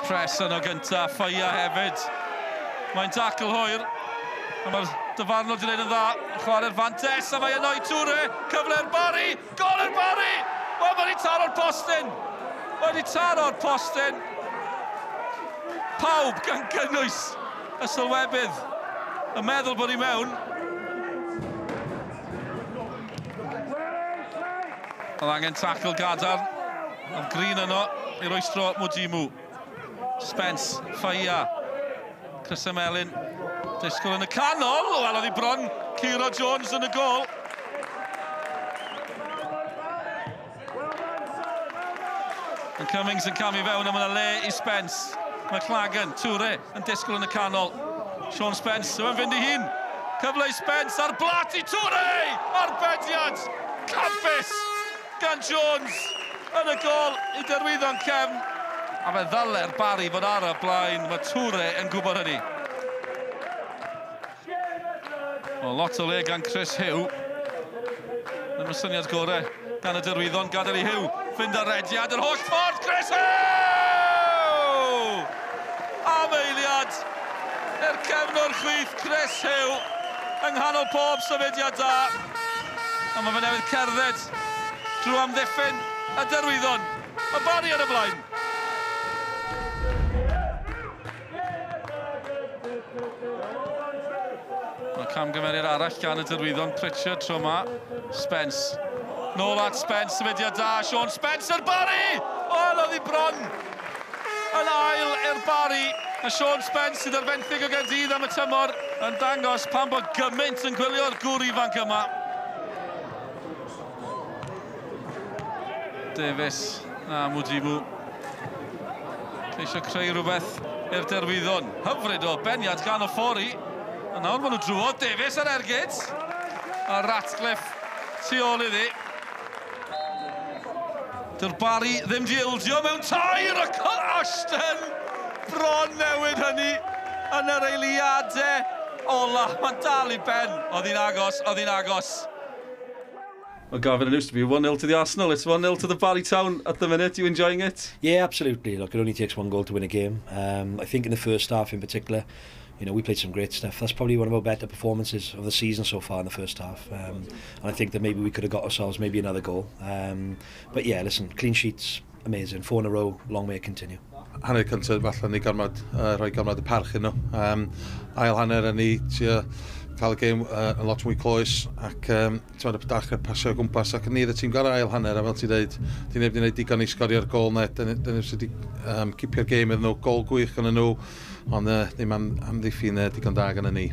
Press yn o gynta, Ffeia hefyd. Mae'n tacl hwyr. A mae'r dyfarnwr wedi gwneud yn dda. Chwarae'r Fantes, a mae yno i Toure. Cyfle'r Barry, gol i'r Barry! Wel, mae wedi taro'r postyn. Mae wedi taro'r postyn. Pawb gan gynnwys y sylwebydd. Yn meddwl bod ni mewn. Oedd angen tacl gadarn. Oedd Green yno i rwystro Mujimu. Spence, Ffeia. Chris Emelin. Disgwyl yn y canol. Wel, oedd hi bron Ciro Jones yn y gol. And Cummings yn camu fewn a mae'n le i Spence. McLagan, Toure yn disgwyl yn y canol. Sean Spence, yw yn fynd i hun. Cyfle i Spence ar blat i Toure! Arbediad! Campus! Gan Jones yn y gol i derwyddon cefn. A fe ddylai'r Barry fod ar y blaen. Mae Toure yn gwybod hynny. O, lot o le gan Chris Huw. Ddim yn syniad gorau gan y derwyddon gadael i Huw. Fynd ar rediad yr holl ffordd, Chris Huw! Am eiliad i'r cefnwr chwith Chris Huw yng nghanol pob sefydiad da. A mae fe newydd cerdded drwy amddiffyn y derwyddon. Mae Barry ar y blaen. Mae camgymeriad arall gan y derwyddon. Pritchard tro yma. Spence. Nôl at Spence, sefydiad da. Sean Spence i'r Barry! Wel, oedd hi bron yn ail i'r Barry. A Sean Spence sydd ar fenthyg o Gaerdydd am y tymor yn dangos pan bod gymaint yn gwylio'r gŵr ifanc yma. Davies a Mujimu. Ceisio creu rhywbeth i'r derwyddon. Hyfryd o beniad gan o ffori. A nawr maen nhw drwodd. Davies ar ergyd. A Ratcliffe tu ôl iddi. Dy'r Barry ddim di ildio mewn tair ac Ashton bron newid hynny yn yr eiliadau ola. Mae'n dal i ben. Oedd hi'n agos, oedd hi'n agos. Well, Gavin, it used to be 1-0 to the Arsenal. It's 1-0 to the Barry Town at the minute. Are you enjoying it? Yeah, absolutely. Look, it only takes one goal to win a game. I think in the first half in particular, you know, we played some great stuff. That's probably one of our better performances of the season so far in the first half. And I think that maybe we could have got ourselves maybe another goal. But yeah, listen, clean sheets, amazing. 4 in a row, long may it continue. Hanner cyntaf falle ni gormod, rhoi gormod y parch nhw. Ail hanner yn ni, cael y gêm yn lot mwy cloes ac ti'n meddwl dechrau pasio o gwmpas ac ni y tîm gorau ail hanner a fel ti'n dweud, di neb di wneud digon i sgorio'r gol net, dyn nhw sydd wedi cipio'r gêm iddyn nhw, gol gwych yn nhw, ond ddim am ddiffyn digon da gan y ni.